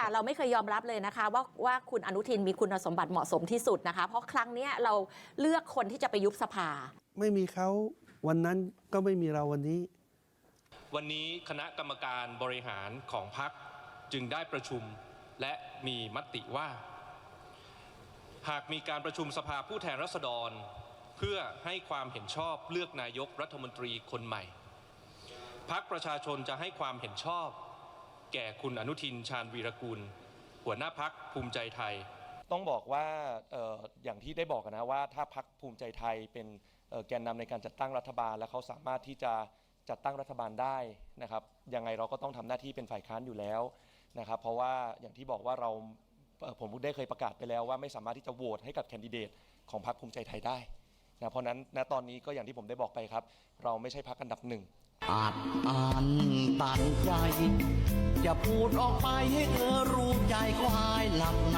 ค่ะเราไม่เคยยอมรับเลยนะคะว่าคุณอนุทินมีคุณสมบัติเหมาะสมที่สุดนะคะเพราะครั้งนี้เราเลือกคนที่จะไปยุบสภาไม่มีเขาวันนั้นก็ไม่มีเราวันนี้คณะกรรมการบริหารของพรรคจึงได้ประชุมและมีมติว่าหากมีการประชุมสภาผู้แทนราษฎรเพื่อให้ความเห็นชอบเลือกนายกรัฐมนตรีคนใหม่พรรคประชาชนจะให้ความเห็นชอบแก่คุณอนุทินชาญวีรกูลหัวหน้าพรรคภูมิใจไทยต้องบอกว่าอย่างที่ได้บอกนะว่าถ้าพรรคภูมิใจไทยเป็นแกนนำในการจัดตั้งรัฐบาลและเขาสามารถที่จะจัดตั้งรัฐบาลได้นะครับยังไงเราก็ต้องทำหน้าที่เป็นฝ่ายค้านอยู่แล้วนะครับเพราะว่าอย่างที่บอกว่าผมได้เคยประกาศไปแล้วว่าไม่สามารถที่จะโหวตให้กับแคนดิเดตของพรรคภูมิใจไทยได้นะเพราะนั้นณตอนนี้ก็อย่างที่ผมได้บอกไปครับเราไม่ใช่พรรคอันดับหนึ่งอาจอ่านตันใจจะพูดออกไปให้เธอรู้ใจควายหลับใน